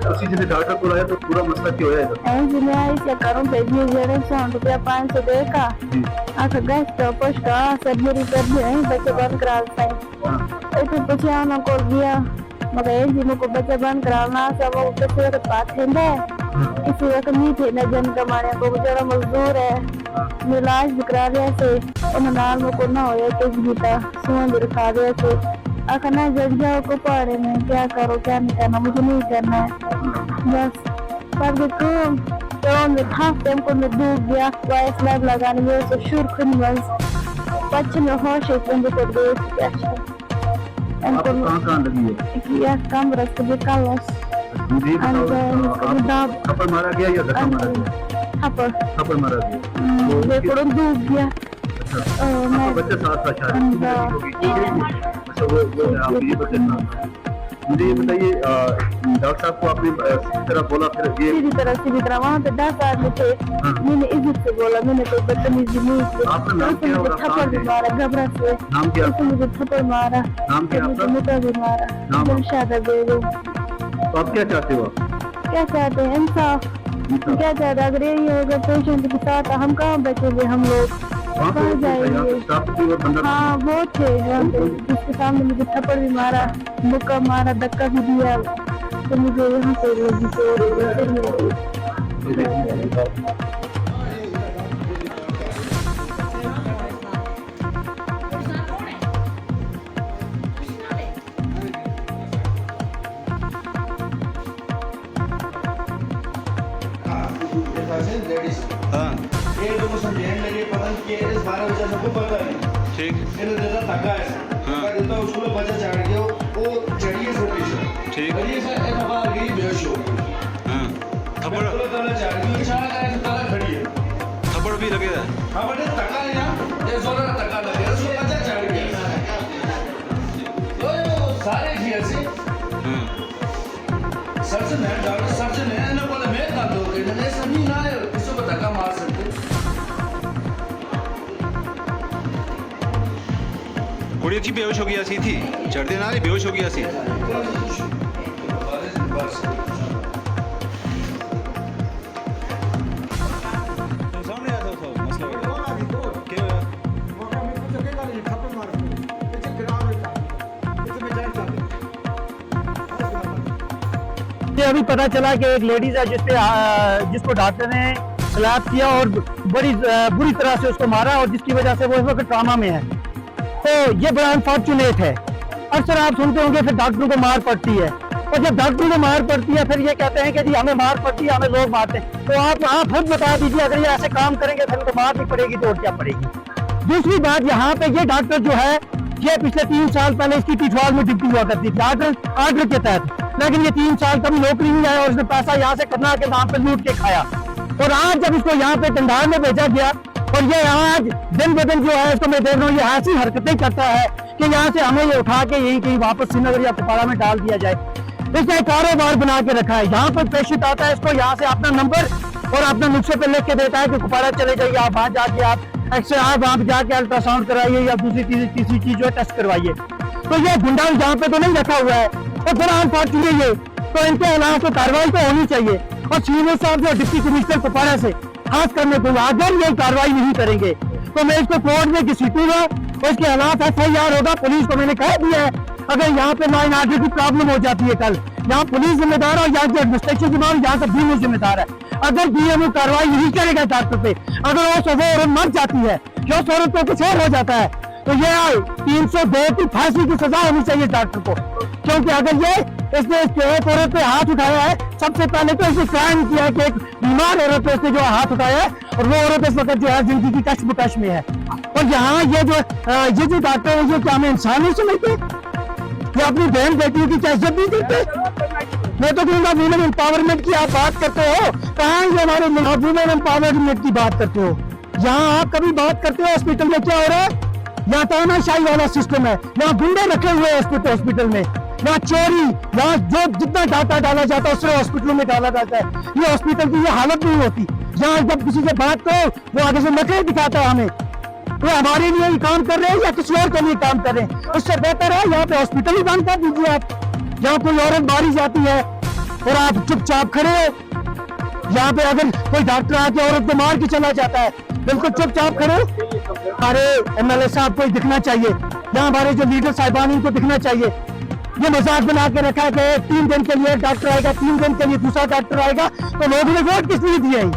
ਤੁਸੀਂ ਜਿਹਨੇ ਡਾਕਟਰ ਕੋਲ ਆਇਆ ਤਾਂ ਪੂਰਾ ਮਸਲਾ ਕੀ ਹੋਇਆ ਇਹਦਾ? Engineer se caro pe dio jere son to ya 500 deka aka gasto posta surgery कर दिया है बच्चे बंद करा है तो પછી આનો કોલ दिया मगर engineer को बच्चे बंद कराना सब वो किसी के पास है इसी वक्त नहीं थे न जन कमाने को बेचारा मजदूर है इलाज भी करा रहे थे उन नाल में को ना होया कि जीता सुन दिखा रहे थे अखना जग जाओ को पारे में क्या करो क्या नहीं करना मुझे नहीं करना है बस पर देखो तो मैं हाफ टाइम को मैं डूब गया वाइस लैब लगाने में तो शुरू खुद बस बच्चे में होश है तुम को देख क्या आपको कहाँ लगी है? या कम रस्त भी कालस थप्पड़ मारा गया या धक्का मारा गया? थप्पड़ मारा गया। देखो डूब गया। आपका बच्चा साथ था शायद। अच्छा वो आप ये बताना मुझे ये बताइए डॉक्टर साहब को आपने इस तरह बोला फिर ये सीधी तरह वहाँ पे 10 आदमी थे मैंने इज्जत से बोला मैंने कोई बदतमीजी नहीं की आपका नाम क्या मुझे थप्पड़ भी मारा घबरा से नाम क्या मुझे थप्पड़ मारा नाम क्या आपका? मुझे भी मारा दिलशादा बेगम। तो आप क्या चाहते हो? क्या चाहते हैं इंसाफ क्या चाहते हैं अगर यही होगा पेशेंट के साथ हम कहाँ बचेंगे हम लोग कहाँ जाएंगे। हाँ वो थे जिसके सामने मुझे थप्पड़ भी मारा मुक्का मारा धक्का भी दिया तो मुझे यहाँ से ये तो मुझे लेने लगे पता नहीं कि इस 12 बजे सबको पता नहीं ठीक इन्हें देता धक्का है धक्का देता उसको बच्चा चढ़ गया वो चढ़िए से पीछे ठीक ये से एक हवा गई बेहोश हो गई हाँ थप्पड़ तो तला चढ़ गई इशारा करे तो तला खड़ी है थप्पड़ भी लगे है हां बटे धक्का है ना ये जोर का धक्का लगे उसको बच्चा चढ़ गया तो सारे जी ऐसे सर्जन है डॉक्टर सर्जन है ना बोले मैं कर दो इन्हें सभी ना है किसी को धक्का मार सकते कुड़ी अच्छी बेहोश हो गया सी थी चढ़ते ना बेहोश हो गया सी अभी पता चला कि एक लेडीज है जिसको डॉक्टर ने स्लैप किया और बड़ी बुरी तरह से उसको मारा और जिसकी वजह से वो इस वक्त ट्रामा में है तो ये बड़ा अनफॉर्चुनेट है। अक्सर आप सुनते होंगे फिर डॉक्टरों को मार पड़ती है और जब डॉक्टरों को मार पड़ती है फिर ये कहते हैं कि जी हमें मार पड़ती है हमें लोग मारते हैं तो आप खुद बता दीजिए अगर ये ऐसे काम करेंगे फिर उनको मार नहीं पड़ेगी तो और क्या पड़ेगी। दूसरी बात यहाँ पे ये डॉक्टर जो है ये पिछले 3 साल पहले इसकी पिछवाड़ में ड्यूटी हुआ करती थी आर्डर के तहत लेकिन ये 3 साल कभी नौकरी नहीं आया और उसने पैसा यहाँ से करना के नाम पे लूट के खाया और आज जब इसको यहाँ पे टंडार में भेजा गया और ये आज दिन ब दिन जो है इसको मैं देख रहा हूँ ये ऐसी हरकतें करता है कि यहाँ से हमें ये उठा के यहीं कहीं वापस श्रीनगर या कुपवाड़ा में डाल दिया जाए। इसने कारोबार बना के रखा है यहाँ पर पेशेंट आता है इसको यहाँ से अपना नंबर और अपना नुस्खे पे लिख के देता है कि कुपवाड़ा चले जाइए आप वहाँ जाके आप एक्सरे आप वहाँ पे जाके अल्ट्रासाउंड कराइए या दूसरी तीसरी चीज जो है टेस्ट करवाइए। तो ये गुंडा यहाँ पे तो नहीं रखा हुआ है और बड़ा अनफॉर्चुनेट ये तो इनके खिलाफ तो कार्रवाई तो होनी चाहिए और सीनियर साहब जो डिप्टी कमिश्नर कुपवाड़ा से खास करने को अगर ये कार्रवाई नहीं करेंगे तो मैं इसको कोर्ट में घसीटूंगा और इसके खिलाफ FIR होगा। पुलिस को मैंने कह दिया है अगर यहाँ पे लाइन आर्डर की प्रॉब्लम हो जाती है कल यहाँ पुलिस जिम्मेदार है और यहाँ के एडमिनिस्ट्रेशन जिम्मेदार यहाँ से BMO जिम्मेदार है। अगर BMO कार्रवाई नहीं करेगा डॉक्टर पे अगर वो औरत मर जाती है या उस औरत को कुछ और हो जाता है तो ये 302 की फांसी की सजा होनी चाहिए डॉक्टर को क्योंकि अगर ये इसने एक औरत पे हाथ उठाया है सबसे पहले तो इसने क्राइम किया कि एक बीमार औरत पे इसने जो हाथ उठाया है और वो औरत इस वक्त जो है जिंदगी की कश बकश में है। और यहाँ ये जो डॉक्टर है ये क्या हमें इंसान नहीं समझते ये अपनी बहन बेटियों की क्या इज्जत नहीं करते। मैं तो कहूँगा वुमेन एम्पावरमेंट की आप बात करते हो कहाँ ये हमारे वुमेन एम्पावरमेंट की बात करते हो। यहाँ आप कभी बात करते हो हॉस्पिटल में क्या हो रहा है यहाँ तानाशाही वाला सिस्टम है यहाँ गुंडे रखे हुए हैं हॉस्पिटल में यहाँ चोरी यहाँ जो जितना डाटा डाला जाता है उससे हॉस्पिटलों में डाला जाता है। ये हॉस्पिटल की ये हालत नहीं होती यहाँ जब किसी से बात करो वो आगे से नखरे दिखाता है हमें तो हमारे लिए ही काम कर रहे हैं या किसी और के लिए काम कर रहे हैं। उससे बेहतर है यहाँ पे हॉस्पिटल ही बंद कर दीजिए आप। जहाँ कोई औरत मारी जाती है और आप चुपचाप खड़े हो। यहाँ पे अगर कोई डॉक्टर आके औरत को मार के चला जाता है, बिल्कुल चुपचाप खड़े हो। हमारे MLA साहब को दिखना चाहिए, यहाँ हमारे जो लीडर साहिबान इनको दिखना चाहिए। ये मजाक बना के रखा है कि 3 दिन के लिए डॉक्टर आएगा, 3 दिन के लिए दूसरा डॉक्टर आएगा, तो लोगों ने वोट किस लिए दिए हैं?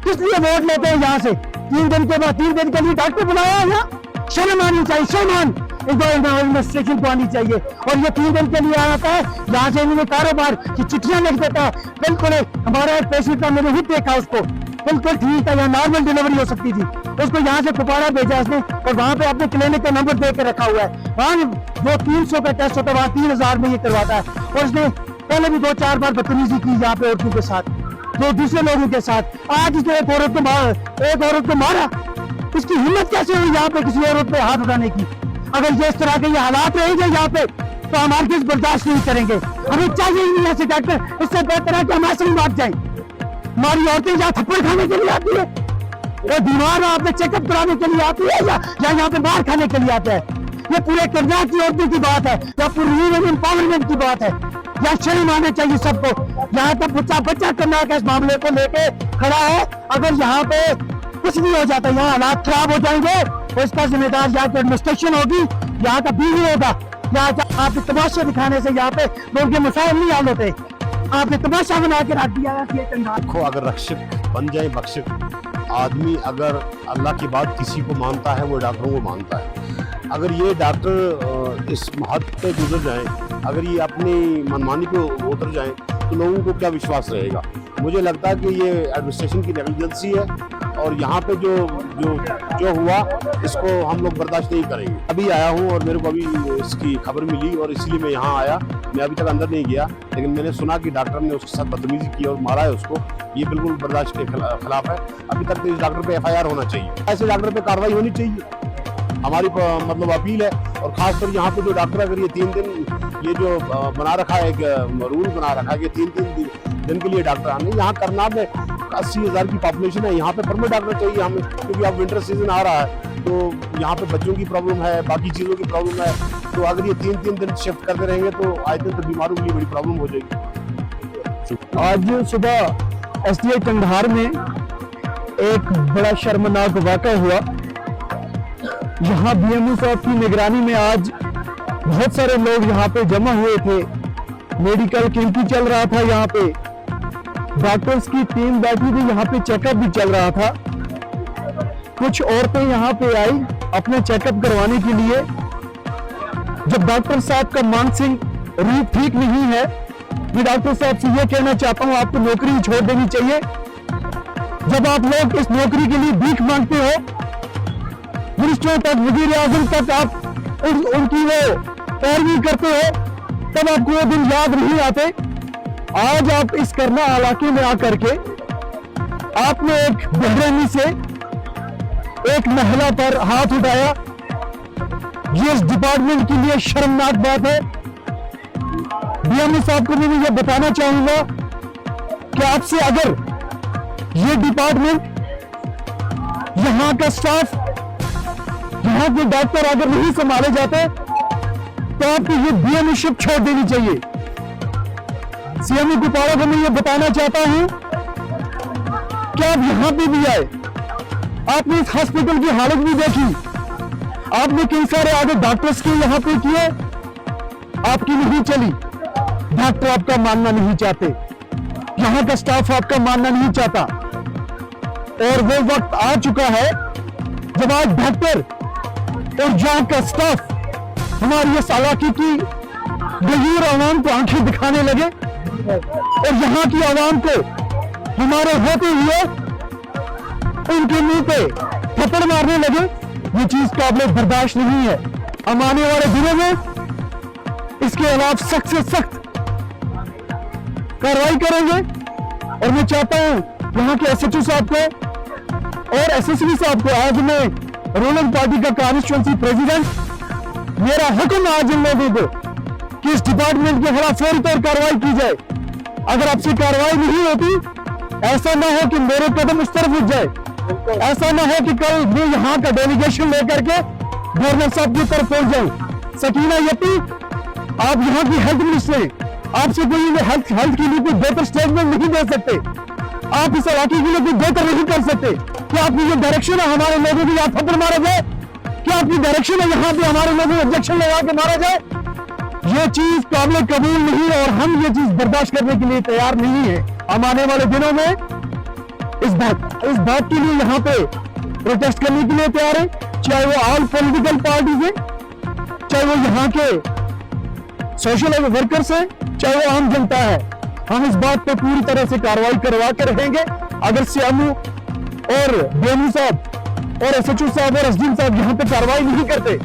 किस लिए वोट लेते हैं यहाँ से? 3 दिन के बाद 3 दिन के लिए डॉक्टर बुलाया है यहाँ? शर्म आनी चाहिए, शर्म एडमिनिस्ट्रेशन को आनी चाहिए। और ये 3 दिन के लिए आता है, यहाँ से इन्होंने कारोबार की चिट्ठियां लिख देता है। बिल्कुल हमारा एक पेशेंट था, मैंने ही देखा उसको, बिल्कुल ठीक था, यहाँ नॉर्मल डिलीवरी हो सकती थी, उसको यहाँ से कुपवाड़ा भेजा उसने, और वहाँ पे अपने क्लिनिक का नंबर दे के रखा हुआ है। वहाँ जो 300 का टेस्ट होता है, वहाँ 3000 में ये करवाता है। और उसने पहले भी 2-4 बार बदतमीजी की यहाँ पे औरतों के साथ, जो दूसरे लोगों के साथ। आज इसने एक औरत को मारा, इसकी हिम्मत कैसे हुई यहाँ पे किसी औरत पे हाथ उठाने की? अगर ये इस तरह के ये हालात रहेंगे यहाँ पे, तो हम हर चीज बर्दाश्त नहीं करेंगे। हमें चाहिए ही नहीं ऐसे डॉक्टर, इससे बेहतर है कि हम ऐसे ही भाग जाए। हमारी औरतें यहाँ थप्पड़ खाने के लिए आती है, वो बीमार आपने चेकअप कराने के लिए आती है, या यहाँ पे मार खाने के लिए आता है? ये पूरे करनाल की औरतों की बात है, या पूरी वुमेन एम्पावरमेंट की बात है। यहाँ शर्म आना चाहिए सबको। यहाँ तक बच्चा करनाल का इस मामले को लेके खड़ा है। अगर यहाँ पे कुछ नहीं हो जाता, यहाँ हालात खराब हो जाएंगे, तो इसका जिम्मेदार यहाँ की एडमिनिस्ट्रेशन होगी, यहाँ का बीवी होगा। यहाँ आप तमाशा दिखाने से यहाँ पे लोग के मसाइल नहीं हल होते। आपने तमाशा बना के रख दिया है। देखो, अगर रक्षक बन जाए बख्शक, आदमी अगर अल्लाह की बात किसी को मानता है, वो डॉक्टरों को मानता है। अगर ये डॉक्टर इस हद पे गुजर जाएं, अगर ये अपनी मनमानी को उतर जाएं, तो लोगों को क्या विश्वास रहेगा? मुझे लगता है कि ये एडमिनिस्ट्रेशन की नेग्लिजेंसी है, और यहाँ पे जो हुआ, इसको हम लोग बर्दाश्त नहीं करेंगे। अभी आया हूँ और मेरे को अभी इसकी खबर मिली, और इसलिए मैं यहाँ आया। मैं अभी तक अंदर नहीं गया, लेकिन मैंने सुना कि डॉक्टर ने उसके साथ बदतमीजी की और मारा है उसको। ये बिल्कुल बर्दाश्त के खिलाफ है। अभी तक तो इस डॉक्टर पे FIR होना चाहिए, ऐसे डॉक्टर पे कार्रवाई होनी चाहिए, हमारी मतलब अपील है। और खासकर यहाँ पे जो डॉक्टर, अगर ये 3 दिन ये जो बना रखा है, एक रूल बना रखा है कि 3 दिन के लिए डॉक्टर आने, यहाँ करनाल में 80,000 की पॉपुलेशन है, यहाँ पे परमानेंट डॉक्टर चाहिए हमें, क्योंकि अब विंटर सीजन आ रहा है, तो यहाँ पे बच्चों की प्रॉब्लम है, बाकी चीज़ों की प्रॉब्लम है। तो अगर ये 3 दिन शिफ्ट करते रहेंगे, तो आए दिन तो बीमारों के लिए बड़ी प्रॉब्लम हो जाएगी। आज सुबह SDI कंधार में एक बड़ा शर्मनाक वाक़या हुआ। यहाँ BMO साहब की निगरानी में आज बहुत सारे लोग यहाँ पे जमा हुए थे। मेडिकल कैंप भी चल रहा था, यहाँ पे डॉक्टर्स की टीम बैठी थी, यहाँ पे चेकअप भी चल रहा था। कुछ औरतें यहाँ पे आई अपने चेकअप करवाने के लिए। जब डॉक्टर साहब का मानसिक रूप ठीक नहीं है, मैं डॉक्टर साहब से ये कहना चाहता हूँ, आपको नौकरी छोड़ देनी चाहिए। जब आप लोग इस नौकरी के लिए भीख मांगते हो, मिनिस्टरों तक, वजीर आजम तक आप उनकी वो पैरवी करते हो, तब आपको वो दिन याद नहीं आते। आज आप इस करनाल इलाके में आकर के आपने एक बेरहमी से एक महिला पर हाथ उठाया। ये इस डिपार्टमेंट के लिए शर्मनाक बात है। BMO साहब को मैं ये बताना चाहूंगा कि आपसे अगर ये डिपार्टमेंट, यहाँ का स्टाफ, यहाँ के डॉक्टर अगर नहीं संभाले जाते, तो आपको ये BMO-शिप छोड़ देनी चाहिए। CMO कुपवाड़ा को मैं ये बताना चाहता हूं कि आप यहाँ पे भी आए, आपने इस हॉस्पिटल की हालत भी देखी, आपने कई सारे आगे डॉक्टर्स के यहाँ पे किए, आपकी नहीं चली। डॉक्टर आपका मानना नहीं चाहते, यहाँ का स्टाफ आपका मानना नहीं चाहता, और वो वक्त आ चुका है जब आज डॉक्टर और यहाँ का स्टाफ हमारी इस इलाके की गरीब आवाम को आंखें दिखाने लगे, और यहाँ की आवाम को हमारे होते हुए उनके मुंह पे थप्पड़ मारने लगे। ये चीज काबिल बर्दाश्त नहीं है। हम आने वाले दिनों में इसके खिलाफ सख्त से सख्त कार्रवाई करेंगे। और मैं चाहता हूं यहाँ के SHO साहब को और SSP साहब को, आज मैं रूलिंग पार्टी का कॉन्स्टिट्यूंसी प्रेसिडेंट, मेरा हुक्म आज इन लोगों को कि इस डिपार्टमेंट के खिलाफ फौरी तौर कार्रवाई की जाए। अगर आपसे कार्रवाई नहीं होती, ऐसा ना हो कि मेरे कदम उस तरफ उठ जाए, ऐसा ना हो कि कल मैं यहाँ का डेलीगेशन लेकर के गवर्नर साहब की तरफ पहुंच जाऊं। सकीना यती, आप यहाँ की हेल्थ मिनिस्टर हैं, आपसे कोई हेल्थ के लिए कोई बेहतर स्टेटमेंट नहीं दे सकते, आप इस इलाके के लिए कोई बेहतर नहीं कर सकते। क्या आपकी जो डायरेक्शन है हमारे लोगों को यहाँ थप्पड़ मारा जाए? क्या आपकी डायरेक्शन है यहाँ पे हमारे लोगों को ऑब्जेक्शन लगा के मारा जाए? ये चीज काबिल कबूल नहीं है और हम ये चीज बर्दाश्त करने के लिए तैयार नहीं है। हम आने वाले दिनों में इस बात के लिए यहाँ पे प्रोटेस्ट करने के लिए तैयार है, चाहे वो ऑल पॉलिटिकल पार्टीज है, चाहे वो यहाँ के सोशल वर्कर्स है, चाहे वो आम जनता है। हम इस बात पे पूरी तरह से कार्रवाई करवा के रहेंगे। अगर सीएमओ और बीएमओ साहब और एसएचओ साहब और एसडीएम साहब यहाँ पे कार्रवाई नहीं करते,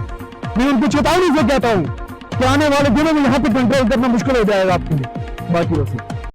मैं उनको चेतावनी से कहता हूँ कि आने वाले दिनों में यहाँ पे कंट्रोल करना मुश्किल हो जाएगा आपके लिए। बाकी वैसे